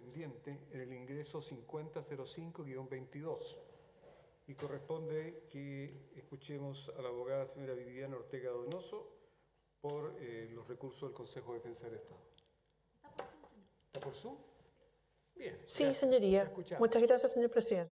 pendiente en el ingreso 5005-22 y corresponde que escuchemos a la abogada señora Viviana Ortega Donoso por los recursos del Consejo de Defensa del Estado. ¿Está por Zoom, señor? ¿Está por Zoom? Bien. Sí, gracias. señoría. Muchas gracias, señor presidente.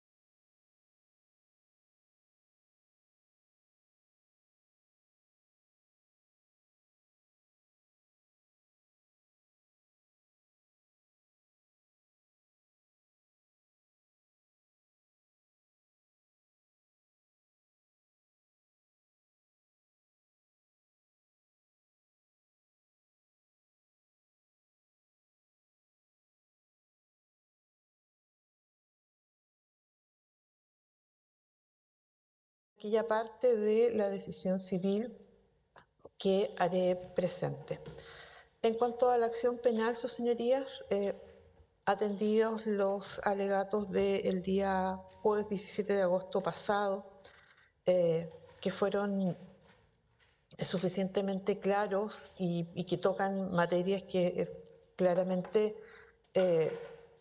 Aquella parte de la decisión civil que haré presente. En cuanto a la acción penal, sus señorías, atendidos los alegatos del día jueves 17 de agosto pasado, que fueron suficientemente claros y que tocan materias que claramente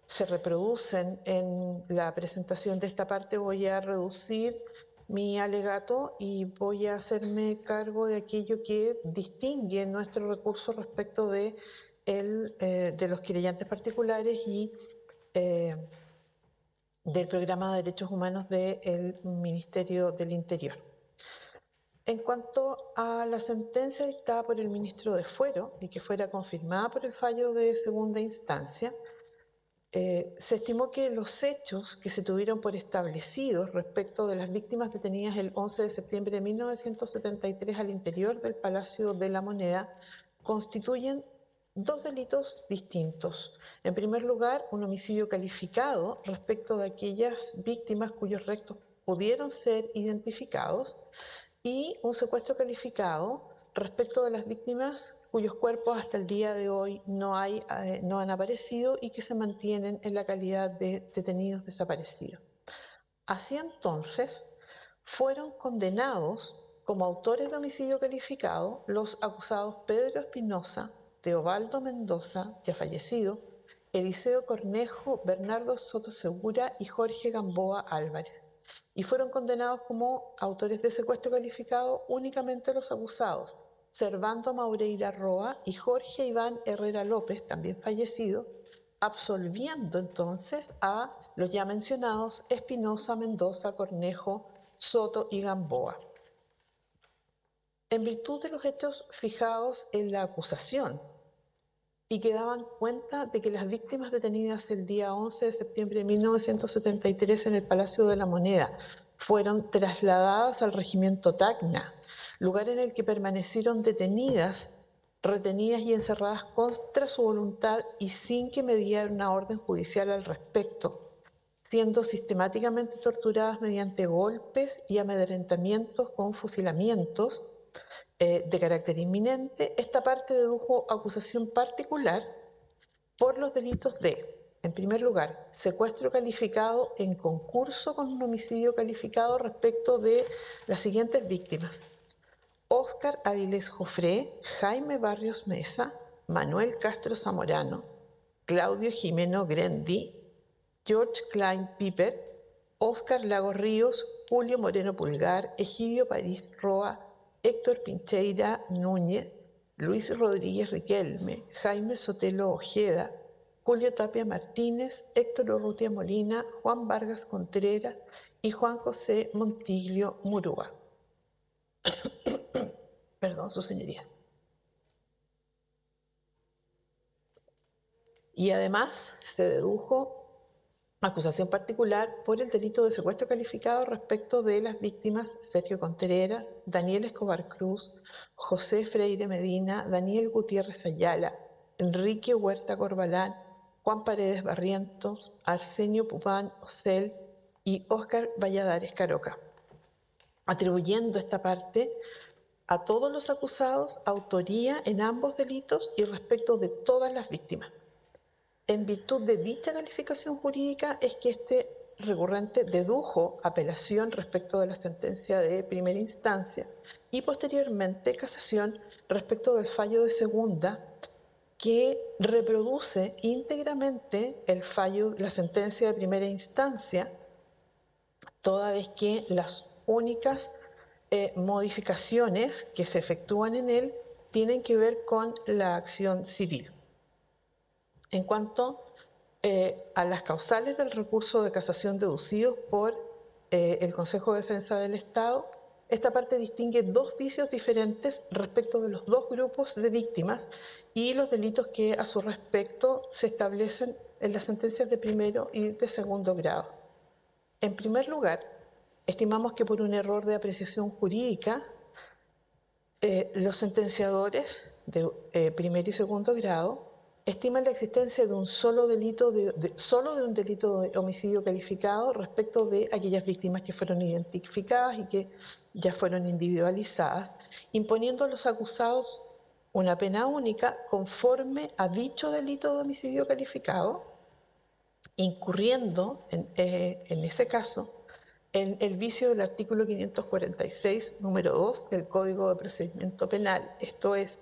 se reproducen en la presentación de esta parte, voy a reducir mi alegato y voy a hacerme cargo de aquello que distingue nuestro recurso respecto de los querellantes particulares y del Programa de Derechos Humanos del Ministerio del Interior. En cuanto a la sentencia dictada por el ministro de Fuero y que fuera confirmada por el fallo de segunda instancia, se estimó que los hechos que se tuvieron por establecidos respecto de las víctimas detenidas el 11 de septiembre de 1973 al interior del Palacio de la Moneda constituyen dos delitos distintos. En primer lugar, un homicidio calificado respecto de aquellas víctimas cuyos restos pudieron ser identificados y un secuestro calificado respecto de las víctimas cuyos cuerpos hasta el día de hoy no han aparecido y que se mantienen en la calidad de detenidos desaparecidos. Así entonces, fueron condenados como autores de homicidio calificado los acusados Pedro Espinosa, Teobaldo Mendoza, ya fallecido, Eliseo Cornejo, Bernardo Soto Segura y Jorge Gamboa Álvarez. Y fueron condenados como autores de secuestro calificado únicamente los acusados Servando Maureira Roa y Jorge Iván Herrera López, también fallecido, absolviendo entonces a los ya mencionados Espinosa, Mendoza, Cornejo, Soto y Gamboa. En virtud de los hechos fijados en la acusación y que daban cuenta de que las víctimas detenidas el día 11 de septiembre de 1973 en el Palacio de la Moneda fueron trasladadas al regimiento Tacna, lugar en el que permanecieron detenidas, retenidas y encerradas contra su voluntad y sin que mediara una orden judicial al respecto, siendo sistemáticamente torturadas mediante golpes y amedrentamientos con fusilamientos de carácter inminente. Esta parte dedujo acusación particular por los delitos de, en primer lugar, secuestro calificado en concurso con un homicidio calificado respecto de las siguientes víctimas: Óscar Avilés Jofré, Jaime Barrios Mesa, Manuel Castro Zamorano, Claudio Jimeno Grendi, George Klein Piper, Óscar Lagos Ríos, Julio Moreno Pulgar, Egidio París Roa, Héctor Pincheira Núñez, Luis Rodríguez Riquelme, Jaime Sotelo Ojeda, Julio Tapia Martínez, Héctor Urrutia Molina, Juan Vargas Contreras y Juan José Montiglio Murúa. Perdón, sus señorías. Y además se dedujo acusación particular por el delito de secuestro calificado respecto de las víctimas Sergio Contreras, Daniel Escobar Cruz, José Freire Medina, Daniel Gutiérrez Ayala, Enrique Huerta Corbalán, Juan Paredes Barrientos, Arsenio Pupán Ocel y Óscar Valladares Caroca, atribuyendo esta parte a todos los acusados autoría en ambos delitos y respecto de todas las víctimas. En virtud de dicha calificación jurídica es que este recurrente dedujo apelación respecto de la sentencia de primera instancia y posteriormente casación respecto del fallo de segunda que reproduce íntegramente el fallo, la sentencia de primera instancia, toda vez que las únicas modificaciones que se efectúan en él tienen que ver con la acción civil. En cuanto a las causales del recurso de casación deducidos por el Consejo de Defensa del Estado, esta parte distingue dos vicios diferentes respecto de los dos grupos de víctimas y los delitos que a su respecto se establecen en las sentencias de primero y de segundo grado. En primer lugar, estimamos que por un error de apreciación jurídica, los sentenciadores de primer y segundo grado estiman la existencia de un solo delito solo de un delito de homicidio calificado respecto de aquellas víctimas que fueron identificadas y que ya fueron individualizadas, imponiendo a los acusados una pena única conforme a dicho delito de homicidio calificado, incurriendo en ese caso en el vicio del artículo 546, número 2 del Código de Procedimiento Penal, esto es,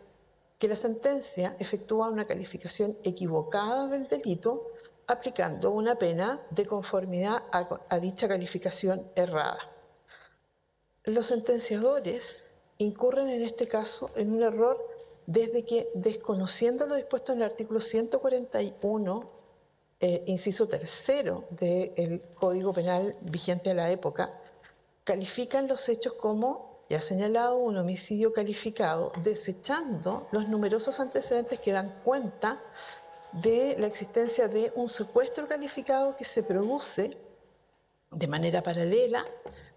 que la sentencia efectúa una calificación equivocada del delito aplicando una pena de conformidad a dicha calificación errada. Los sentenciadores incurren en este caso en un error desde que, desconociendo lo dispuesto en el artículo 141, inciso tercero del Código Penal vigente a la época, califican los hechos como, ya señalado, un homicidio calificado, desechando los numerosos antecedentes que dan cuenta de la existencia de un secuestro calificado que se produce de manera paralela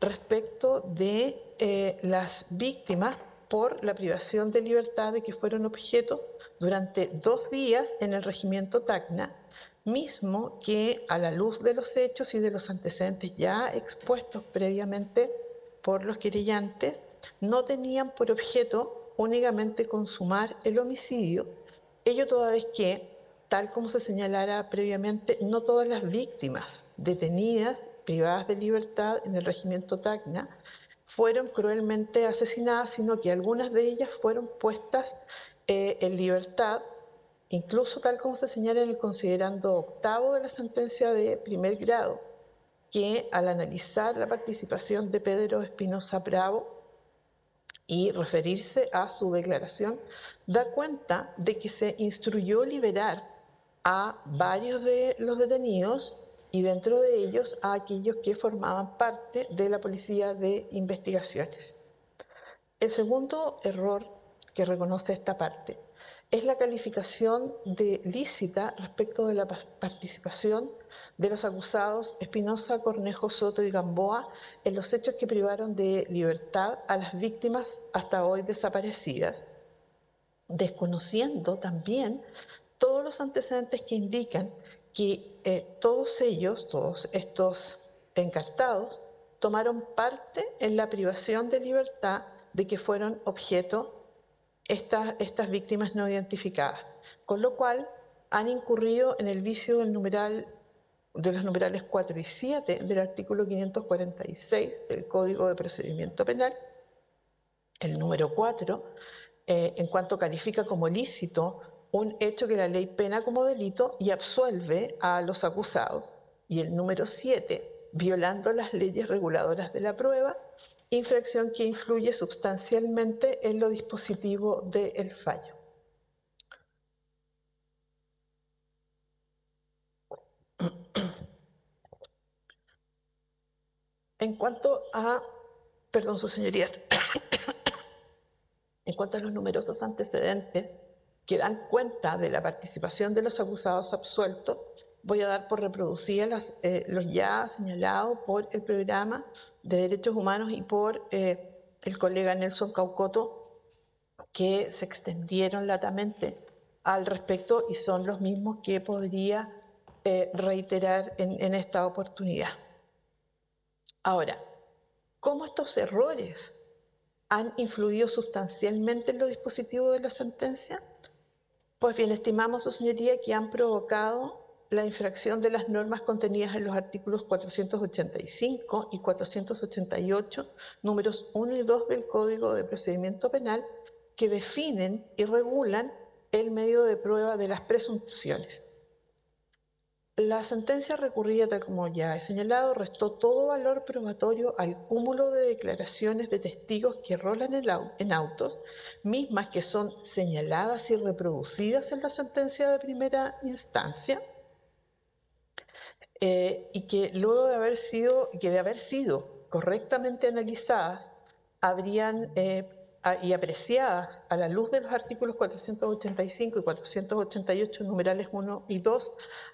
respecto de las víctimas por la privación de libertad de que fueron objeto durante 2 días en el regimiento Tacna, mismo que a la luz de los hechos y de los antecedentes ya expuestos previamente por los querellantes, no tenían por objeto únicamente consumar el homicidio, ello toda vez que, tal como se señalara previamente, no todas las víctimas detenidas, privadas de libertad en el regimiento Tacna, fueron cruelmente asesinadas, sino que algunas de ellas fueron puestas en libertad, incluso tal como se señala en el considerando octavo de la sentencia de primer grado, que al analizar la participación de Pedro Espinosa Bravo y referirse a su declaración, da cuenta de que se instruyó liberar a varios de los detenidos y dentro de ellos a aquellos que formaban parte de la Policía de Investigaciones. El segundo error que reconoce esta parte es la calificación de lícita respecto de la participación de los acusados Espinosa, Cornejo, Soto y Gamboa en los hechos que privaron de libertad a las víctimas hasta hoy desaparecidas, desconociendo también todos los antecedentes que indican que todos ellos, todos estos encartados, tomaron parte en la privación de libertad de que fueron objeto estas víctimas no identificadas, con lo cual han incurrido en el vicio del numeral, de los numerales 4 y 7 del artículo 546 del Código de Procedimiento Penal. El número 4, en cuanto califica como lícito un hecho que la ley pena como delito y absuelve a los acusados. Y el número 7, violando las leyes reguladoras de la prueba, infracción que influye sustancialmente en lo dispositivo del fallo. En cuanto a, perdón, sus señorías, en cuanto a los numerosos antecedentes que dan cuenta de la participación de los acusados absueltos, voy a dar por reproducidas los ya señalados por el Programa de Derechos Humanos y por el colega Nelson Caucoto, que se extendieron latamente al respecto y son los mismos que podría reiterar en esta oportunidad. Ahora, ¿cómo estos errores han influido sustancialmente en los dispositivos de la sentencia? Pues bien, estimamos, su señoría, que han provocado la infracción de las normas contenidas en los artículos 485 y 488, números 1 y 2 del Código de Procedimiento Penal, que definen y regulan el medio de prueba de las presunciones. La sentencia recurrida, tal como ya he señalado, restó todo valor probatorio al cúmulo de declaraciones de testigos que rolan en autos, mismas que son señaladas y reproducidas en la sentencia de primera instancia, y que luego de haber sido correctamente analizadas, habrían y apreciadas a la luz de los artículos 485 y 488, numerales 1 y 2,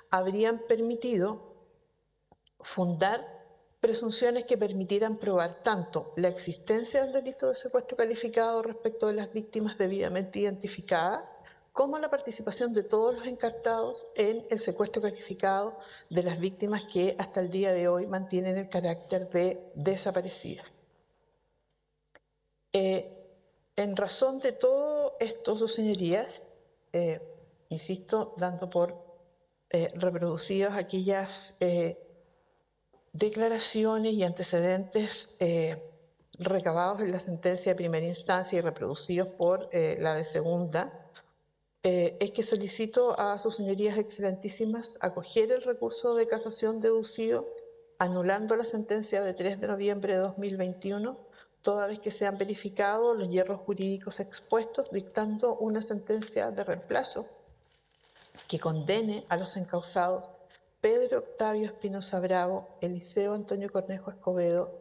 habrían permitido fundar presunciones que permitieran probar tanto la existencia del delito de secuestro calificado respecto de las víctimas debidamente identificadas, como la participación de todos los encartados en el secuestro calificado de las víctimas que hasta el día de hoy mantienen el carácter de desaparecidas. En razón de todo esto, sus señorías, insisto, dando por reproducidas aquellas declaraciones y antecedentes recabados en la sentencia de primera instancia y reproducidos por la de segunda, es que solicito a sus señorías excelentísimas acoger el recurso de casación deducido, anulando la sentencia de 3 de noviembre de 2021, toda vez que se han verificado los hierros jurídicos expuestos, dictando una sentencia de reemplazo que condene a los encausados Pedro Octavio Espinosa Bravo, Eliseo Antonio Cornejo Escobedo,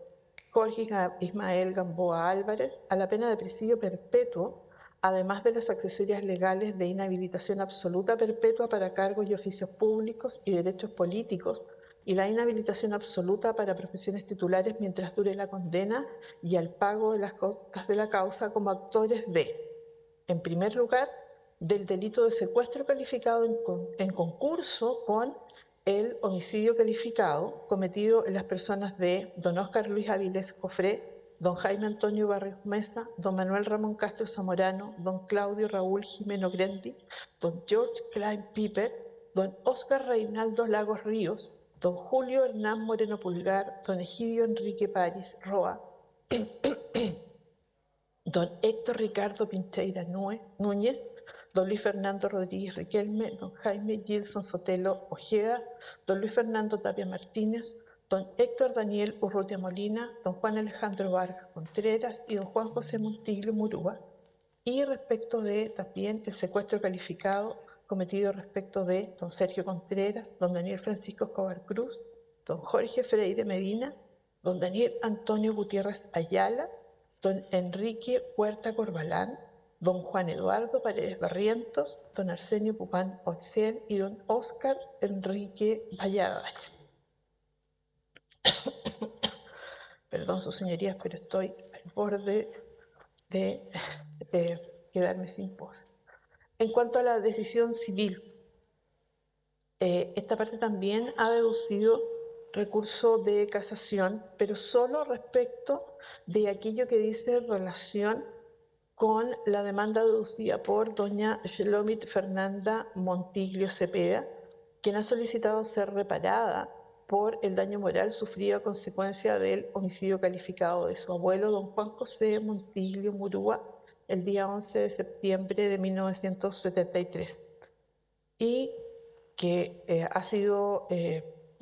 Jorge Ismael Gamboa Álvarez a la pena de presidio perpetuo, además de las accesorias legales de inhabilitación absoluta perpetua para cargos y oficios públicos y derechos políticos, y la inhabilitación absoluta para profesiones titulares mientras dure la condena, y al pago de las costas de la causa como actores de, en primer lugar, del delito de secuestro calificado en concurso con el homicidio calificado cometido en las personas de don Óscar Luis Avilés Cofré, don Jaime Antonio Barrios Mesa, don Manuel Ramón Castro Zamorano, don Claudio Raúl Jimeno Grendi, don George Klein Piper, don Óscar Reinaldo Lagos Ríos, don Julio Hernán Moreno Pulgar, don Egidio Enrique París Roa, don Héctor Ricardo Pincheira Núñez, don Luis Fernando Rodríguez Riquelme, don Jaime Gilson Sotelo Ojeda, don Luis Fernando Tapia Martínez, don Héctor Daniel Urrutia Molina, don Juan Alejandro Vargas Contreras y don Juan José Montiglio Murúa, y respecto de también el secuestro calificado cometido respecto de don Sergio Contreras, don Daniel Francisco Escobar Cruz, don Jorge Freire Medina, don Daniel Antonio Gutiérrez Ayala, don Enrique Huerta Corbalán, don Juan Eduardo Paredes Barrientos, don Arsenio Pupán Oxel y don Óscar Enrique Valladares. Perdón, sus señorías, pero estoy al borde de quedarme sin voz. En cuanto a la decisión civil, esta parte también ha deducido recurso de casación, pero solo respecto de aquello que dice relación con la demanda deducida por doña Shelomit Fernanda Montiglio Cepeda, quien ha solicitado ser reparada por el daño moral sufrido a consecuencia del homicidio calificado de su abuelo, don Juan José Montiglio Murúa, el día 11 de septiembre de 1973, y que ha sido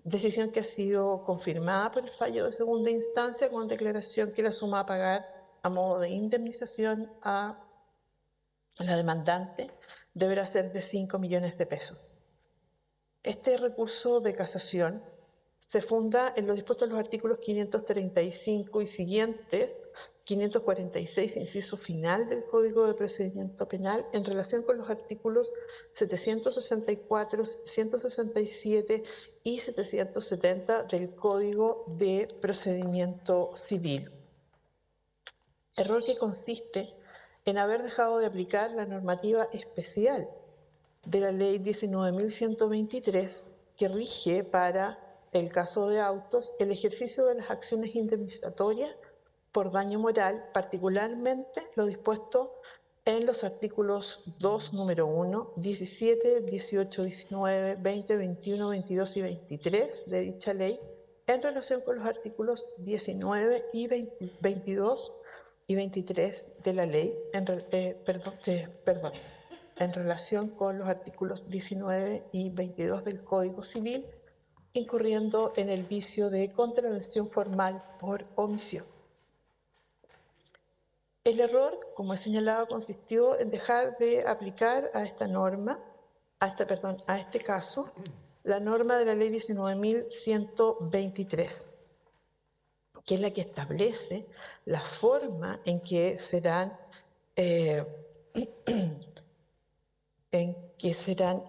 decisión que ha sido confirmada por el fallo de segunda instancia con declaración que la suma a pagar a modo de indemnización a la demandante deberá ser de 5 millones de pesos. Este recurso de casación se funda en lo dispuesto en los artículos 535 y siguientes, 546, inciso final del Código de Procedimiento Penal, en relación con los artículos 764, 767 y 770 del Código de Procedimiento Civil. Error que consiste en haber dejado de aplicar la normativa especial de la Ley 19.123, que rige para el caso de autos el ejercicio de las acciones indemnizatorias por daño moral, particularmente lo dispuesto en los artículos 2, número 1, 17, 18, 19, 20, 21, 22 y 23 de dicha ley, en relación con los artículos 19 y 22 y 23 de la ley, en relación con los artículos 19 y 22 del Código Civil, incurriendo en el vicio de contravención formal por omisión. El error, como he señalado, consistió en dejar de aplicar a esta norma, a este caso, la norma de la Ley 19.123, que es la que establece la forma en que serán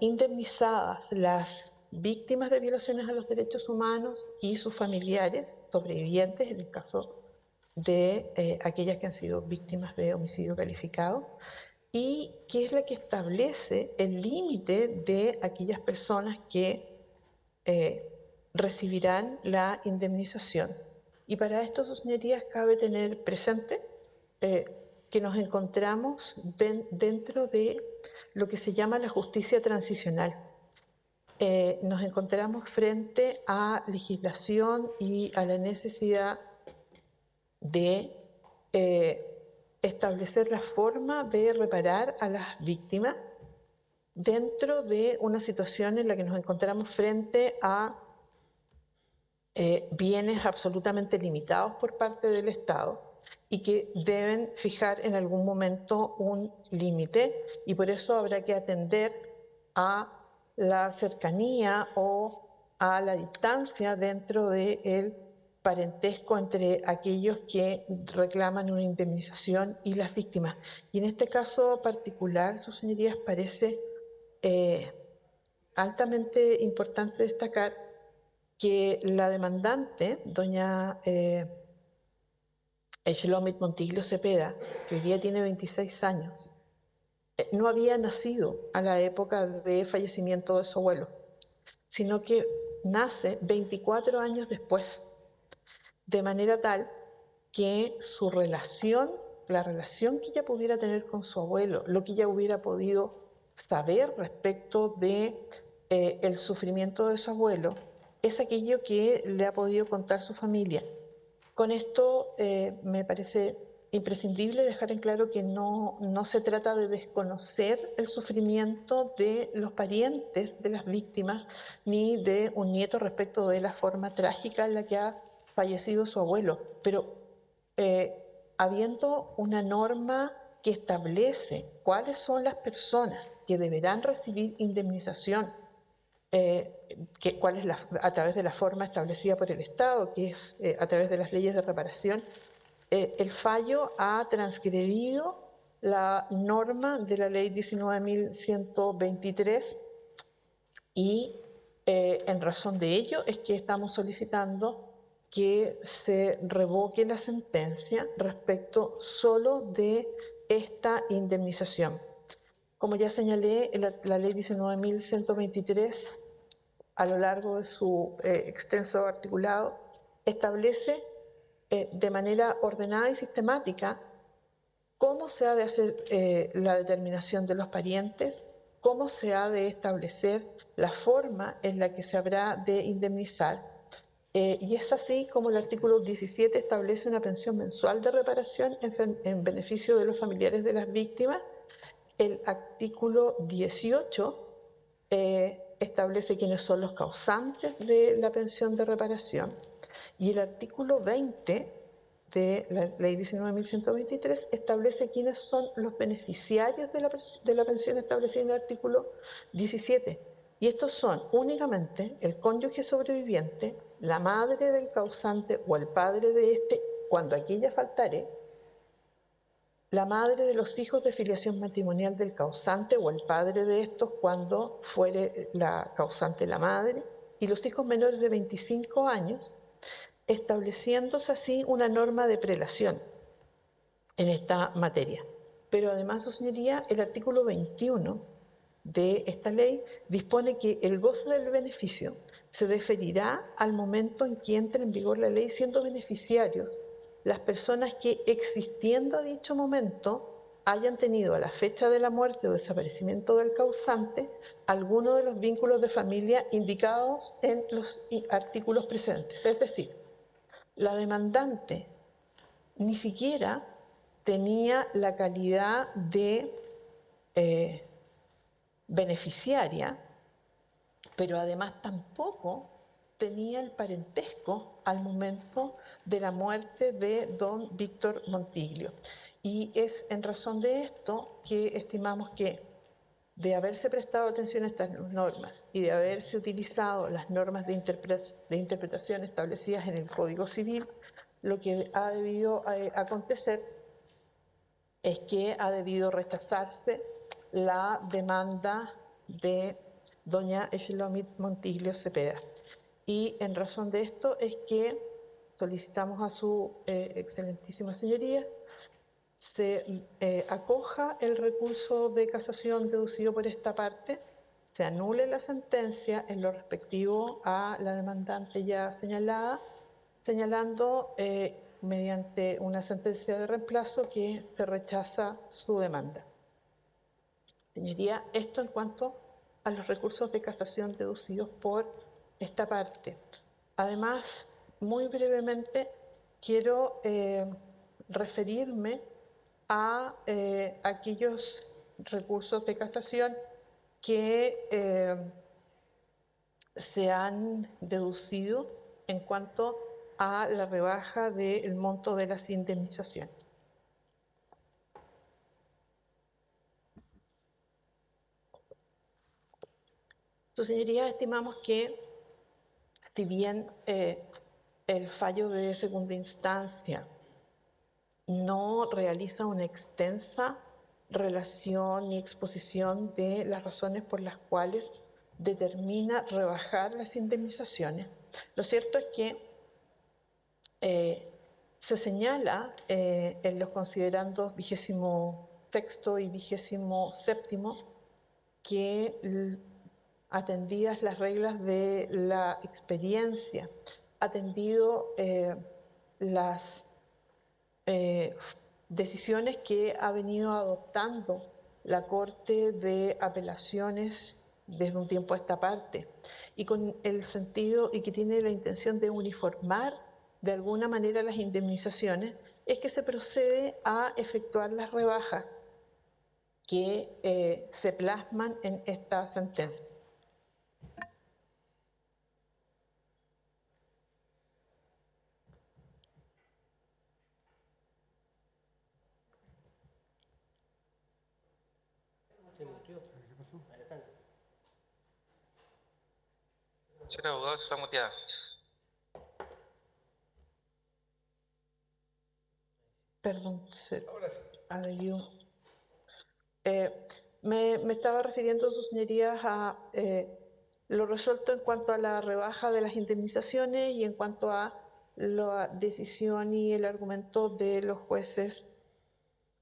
indemnizadas las víctimas de violaciones a los derechos humanos y sus familiares sobrevivientes, en el caso de aquellas que han sido víctimas de homicidio calificado, y que es la que establece el límite de aquellas personas que recibirán la indemnización. Y para esto, sus señorías, cabe tener presente que nos encontramos dentro de lo que se llama la justicia transicional. Nos encontramos frente a legislación y a la necesidad de establecer la forma de reparar a las víctimas dentro de una situación en la que nos encontramos frente a bienes absolutamente limitados por parte del Estado y que deben fijar en algún momento un límite, y por eso habrá que atender a la cercanía o a la distancia dentro del parentesco entre aquellos que reclaman una indemnización y las víctimas. Y en este caso particular, sus señorías, parece altamente importante destacar que la demandante, doña Shlomit Montiglio Cepeda, que hoy día tiene 26 años, no había nacido a la época de fallecimiento de su abuelo, sino que nace 24 años después, de manera tal que su relación, la relación que ella pudiera tener con su abuelo, lo que ella hubiera podido saber respecto de el sufrimiento de su abuelo, es aquello que le ha podido contar su familia. Con esto me parece imprescindible dejar en claro que no se trata de desconocer el sufrimiento de los parientes de las víctimas, ni de un nieto respecto de la forma trágica en la que ha fallecido su abuelo, pero habiendo una norma que establece cuáles son las personas que deberán recibir indemnización, cuál es a través de la forma establecida por el Estado, que es a través de las leyes de reparación, el fallo ha transgredido la norma de la Ley 19.123 y en razón de ello es que estamos solicitando que se revoque la sentencia respecto solo de esta indemnización. Como ya señalé, la Ley 19.123, a lo largo de su extenso articulado, establece de manera ordenada y sistemática cómo se ha de hacer la determinación de los parientes, cómo se ha de establecer la forma en la que se habrá de indemnizar. Y es así como el artículo 17 establece una pensión mensual de reparación en beneficio de los familiares de las víctimas. El artículo 18 establece quiénes son los causantes de la pensión de reparación. Y el artículo 20 de la Ley 19.123 establece quiénes son los beneficiarios de la pensión establecida en el artículo 17. Y estos son únicamente el cónyuge sobreviviente, la madre del causante o el padre de éste, cuando aquella faltare, la madre de los hijos de filiación matrimonial del causante o el padre de estos cuando fuere la causante la madre, y los hijos menores de 25 años, estableciéndose así una norma de prelación en esta materia. Pero además, su señoría, el artículo 21 de esta ley dispone que el goce del beneficio se deferirá al momento en que entre en vigor la ley, siendo beneficiarios las personas que, existiendo a dicho momento, hayan tenido a la fecha de la muerte o desaparecimiento del causante alguno de los vínculos de familia indicados en los artículos precedentes. Es decir, la demandante ni siquiera tenía la calidad de beneficiaria, pero además tampoco tenía el parentesco al momento de la muerte de don Víctor Montiglio. Y es en razón de esto que estimamos que, de haberse prestado atención a estas normas y de haberse utilizado las normas de interpretación establecidas en el Código Civil, lo que ha debido acontecer es que ha debido rechazarse la demanda de doña Shelomit Montiglio Cepeda. Y en razón de esto es que solicitamos a su excelentísima señoría se acoja el recurso de casación deducido por esta parte, se anule la sentencia en lo respectivo a la demandante ya señalada, señalando mediante una sentencia de reemplazo que se rechaza su demanda. Señoría, esto en cuanto a los recursos de casación deducidos por esta parte. Además, muy brevemente, quiero referirme a aquellos recursos de casación que se han deducido en cuanto a la rebaja del monto de las indemnizaciones. Su señoría, estimamos que si bien el fallo de segunda instancia no realiza una extensa relación ni exposición de las razones por las cuales determina rebajar las indemnizaciones, lo cierto es que se señala en los considerandos 26º y 27º que atendidas las reglas de la experiencia, atendido las decisiones que ha venido adoptando la Corte de Apelaciones desde un tiempo a esta parte, y con el sentido y que tiene la intención de uniformar de alguna manera las indemnizaciones, es que se procede a efectuar las rebajas que se plasman en esta sentencia. Señora abogada, está muteada. Perdón, ha debido. Me estaba refiriendo, sus señorías, a lo resuelto en cuanto a la rebaja de las indemnizaciones y en cuanto a la decisión y el argumento de los jueces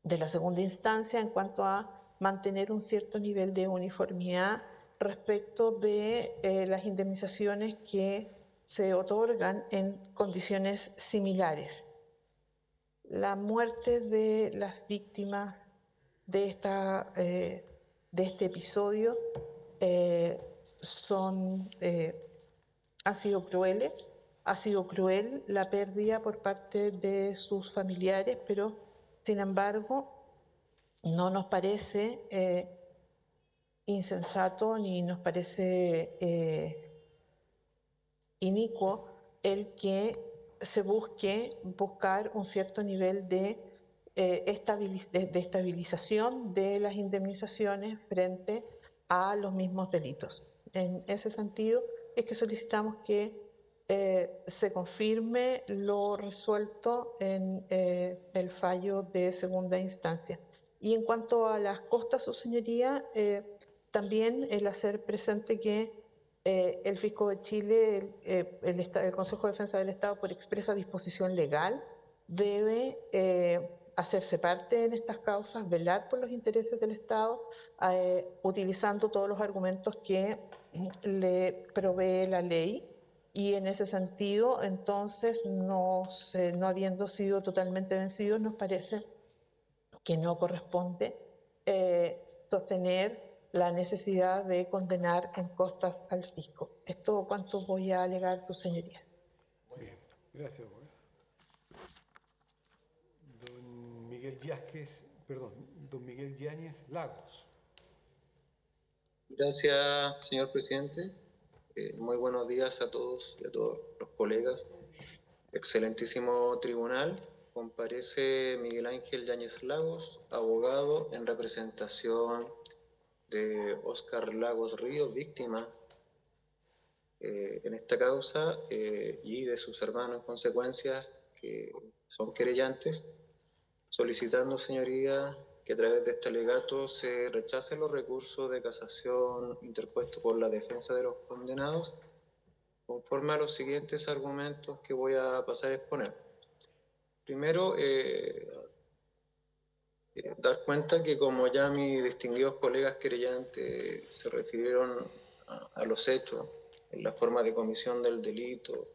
de la segunda instancia en cuanto a mantener un cierto nivel de uniformidad respecto de las indemnizaciones que se otorgan en condiciones similares. La muerte de las víctimas de este episodio han sido crueles, ha sido cruel la pérdida por parte de sus familiares, pero sin embargo no nos parece insensato ni nos parece inicuo el que se buscar un cierto nivel de estabilización de las indemnizaciones frente a los mismos delitos. En ese sentido es que solicitamos que se confirme lo resuelto en el fallo de segunda instancia. Y en cuanto a las costas, su señoría, también el hacer presente que el Fisco de Chile, el Consejo de Defensa del Estado, por expresa disposición legal, debe hacerse parte en estas causas, velar por los intereses del Estado, utilizando todos los argumentos que le provee la ley. Y en ese sentido, entonces, no habiendo sido totalmente vencidos, nos parece que no corresponde sostener la necesidad de condenar en costas al fisco. Es todo cuanto voy a alegar, tu señoría. Bien, gracias, abogada. Don Miguel Yáñez Lagos. Gracias, señor presidente. Muy buenos días a todos y a todos los colegas. Excelentísimo tribunal. Comparece Miguel Ángel Yáñez Lagos, abogado en representación de Óscar Lagos Ríos, víctima en esta causa, y de sus hermanos en consecuencia, que son querellantes, solicitando, señoría, que a través de este alegato se rechacen los recursos de casación interpuestos por la defensa de los condenados, conforme a los siguientes argumentos que voy a pasar a exponer. Primero, dar cuenta que, como ya mis distinguidos colegas querellantes se refirieron a los hechos, en la forma de comisión del delito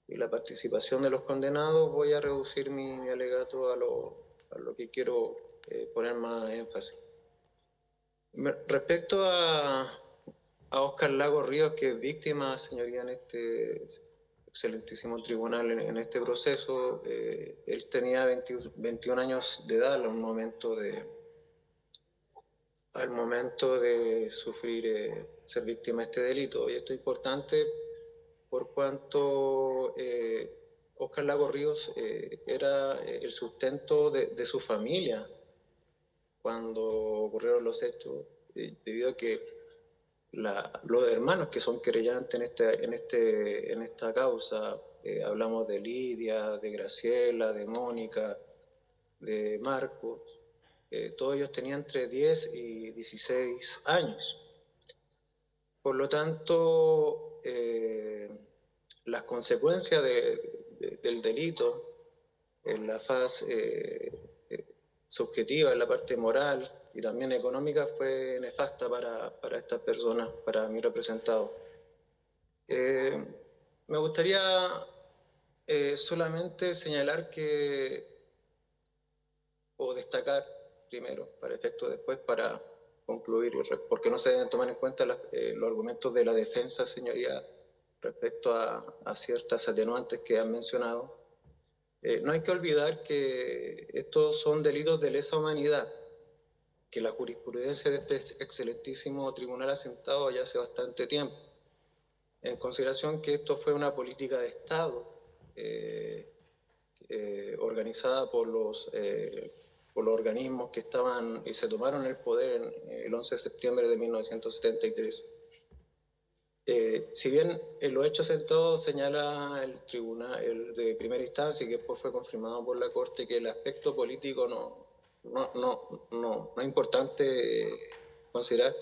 y la participación de los condenados, voy a reducir mi alegato a lo que quiero poner más énfasis. Respecto a Óscar Lagos Ríos, que es víctima, señoría, en este excelentísimo tribunal, en este proceso, él tenía 21 años de edad al momento de sufrir, ser víctima de este delito. Y esto es importante por cuanto Óscar Lagos Ríos era el sustento de su familia cuando ocurrieron los hechos, debido a que los hermanos que son querellantes en esta causa, hablamos de Lidia, de Graciela, de Mónica, de Marcos, todos ellos tenían entre 10 y 16 años. Por lo tanto, las consecuencias del delito en la fase subjetiva, en la parte moral y también económica, fue nefasta para estas personas, para mi representado. Me gustaría solamente señalar o destacar primero, para efecto después, para concluir, porque no se deben tomar en cuenta los argumentos de la defensa, señoría, respecto a ciertas atenuantes que han mencionado. No hay que olvidar que estos son delitos de lesa humanidad, que la jurisprudencia de este excelentísimo tribunal ha sentado ya hace bastante tiempo, en consideración que esto fue una política de Estado organizada por los organismos que estaban y se tomaron el poder el 11 de septiembre de 1973. Si bien en los hechos sentados señala el tribunal, el de primera instancia, y que después fue confirmado por la Corte, que el aspecto político no es importante considerar.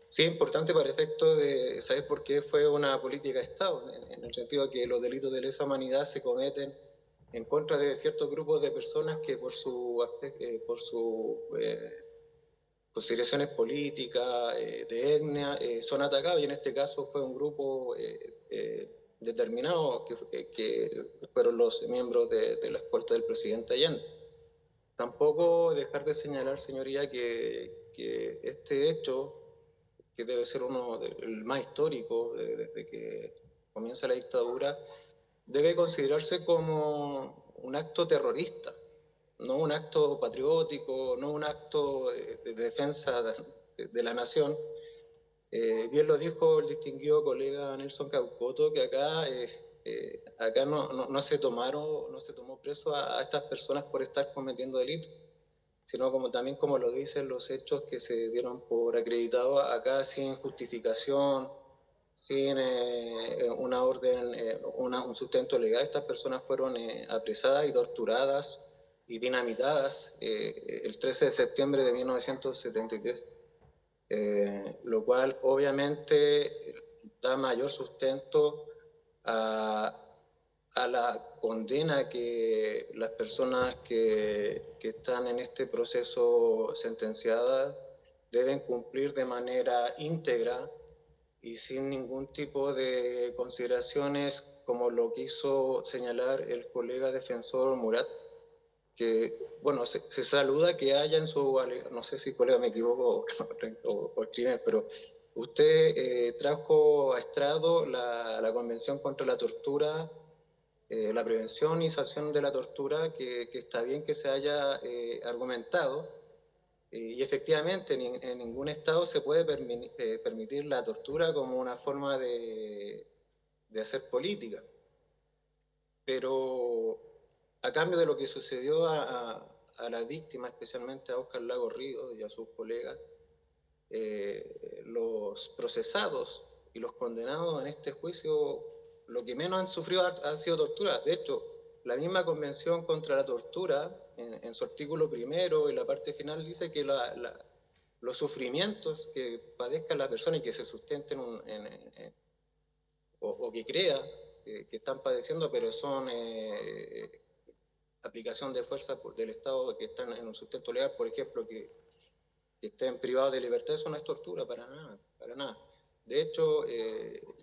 Sí es importante para efectos de saber por qué fue una política de Estado, en el sentido de que los delitos de lesa humanidad se cometen en contra de ciertos grupos de personas que por sus consideraciones políticas, de etnia, son atacados, y en este caso fue un grupo determinado que fueron los miembros de la escolta del presidente Allende. Tampoco dejar de señalar, señoría, que este hecho, que debe ser el más histórico desde que comienza la dictadura, debe considerarse como un acto terrorista, no un acto patriótico, no un acto de defensa de la nación. Bien lo dijo el distinguido colega Nelson Caucoto, que acá no se tomó preso a estas personas por estar cometiendo delitos, sino también como lo dicen los hechos que se dieron por acreditados acá sin justificación, sin una orden, un sustento legal. Estas personas fueron apresadas y torturadas y dinamitadas el 13 de septiembre de 1973, lo cual obviamente da mayor sustento a la condena que las personas que están en este proceso sentenciadas deben cumplir de manera íntegra y sin ningún tipo de consideraciones, como lo quiso señalar el colega defensor Murat, que, bueno, se saluda que haya en su, no sé si colega me equivoco o escriben, pero usted trajo a estrado la Convención contra la Tortura, la prevención y sanción de la tortura, que está bien que se haya argumentado, Y efectivamente en ningún estado se puede permitir la tortura como una forma de hacer política. Pero a cambio de lo que sucedió a las víctimas, especialmente a Óscar Lagos Ríos y a sus colegas, los procesados y los condenados en este juicio lo que menos han sufrido ha sido tortura. De hecho, la misma Convención contra la Tortura, en su artículo primero y la parte final, dice que los sufrimientos que padezca la persona y que se sustenten o que crea que están padeciendo, pero son aplicación de fuerza del Estado que están en un sustento legal, por ejemplo, que estén privados de libertad, eso no es tortura para nada, para nada. De hecho,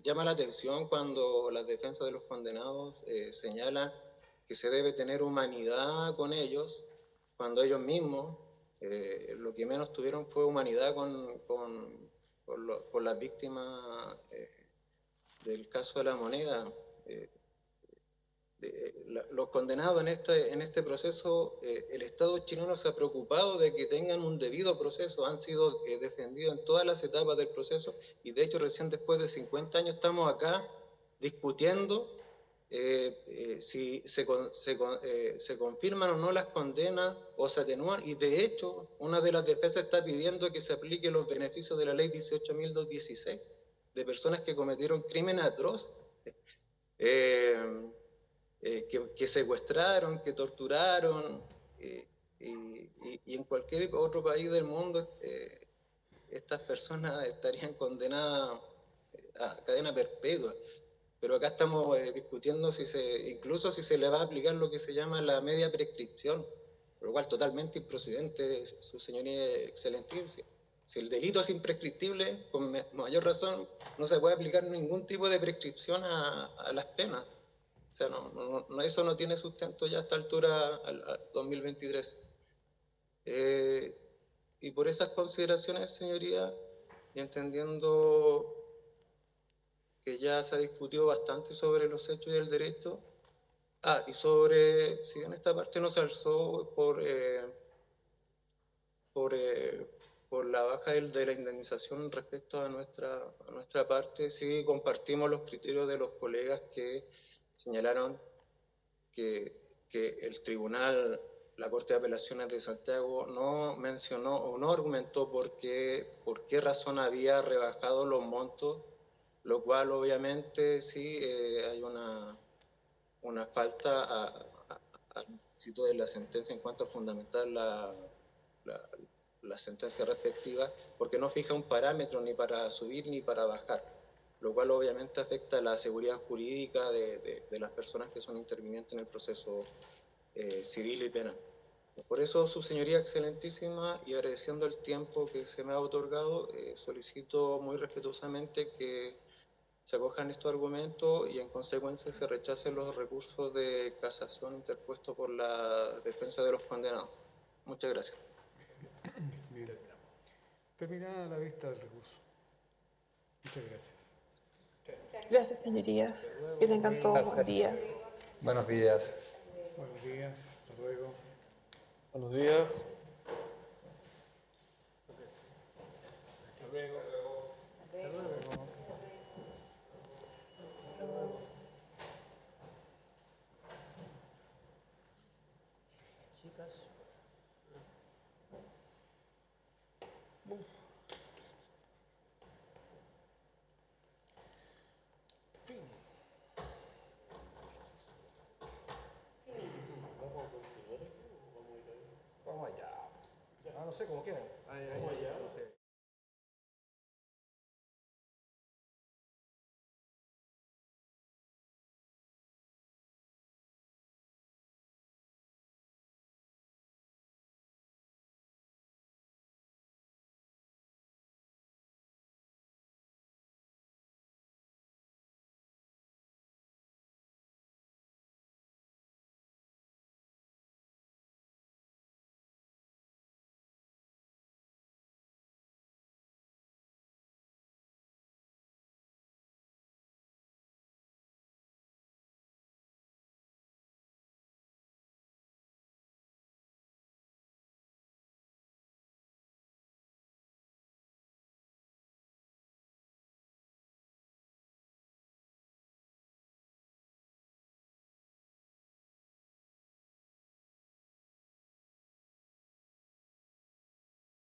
llama la atención cuando las defensas de los condenados señalan que se debe tener humanidad con ellos, cuando ellos mismos lo que menos tuvieron fue humanidad por las víctimas del caso de La Moneda. Los condenados en este proceso, el Estado chileno se ha preocupado de que tengan un debido proceso, han sido defendidos en todas las etapas del proceso y de hecho recién después de 50 años estamos acá discutiendo si se confirman o no las condenas o se atenúan, y de hecho una de las defensas está pidiendo que se apliquen los beneficios de la ley 18.216 de personas que cometieron crímenes atroces. Que secuestraron, que torturaron, y en cualquier otro país del mundo estas personas estarían condenadas a cadena perpetua. Pero acá estamos discutiendo incluso si se le va a aplicar lo que se llama la media prescripción, por lo cual totalmente improcedente, su señoría excelentísima. Si el delito es imprescriptible, con mayor razón no se puede aplicar ningún tipo de prescripción a las penas. O sea, eso no tiene sustento ya a esta altura, al 2023. Y por esas consideraciones, señoría, y entendiendo que ya se ha discutido bastante sobre los hechos y el derecho, y si bien esta parte no se alzó por la baja de la indemnización respecto a nuestra parte, sí compartimos los criterios de los colegas que señalaron que el tribunal, la Corte de Apelaciones de Santiago, no mencionó o no argumentó por qué razón había rebajado los montos, lo cual obviamente sí hay una falta al requisito de la sentencia en cuanto a fundamentar la sentencia respectiva, porque no fija un parámetro ni para subir ni para bajar, lo cual obviamente afecta la seguridad jurídica de las personas que son intervinientes en el proceso civil y penal. Por eso, su señoría excelentísima, y agradeciendo el tiempo que se me ha otorgado, solicito muy respetuosamente que se acojan estos argumentos y en consecuencia se rechacen los recursos de casación interpuestos por la defensa de los condenados. Muchas gracias. Bien. Terminada la vista del recurso. Muchas gracias. Gracias, señorías. Que tengan todos un buen día. Buenos días. Buenos días. Hasta luego. Buenos días. Hasta luego. Hasta luego. Chicas. Vamos allá. No sé cómo quieran. Vamos allá. No sé.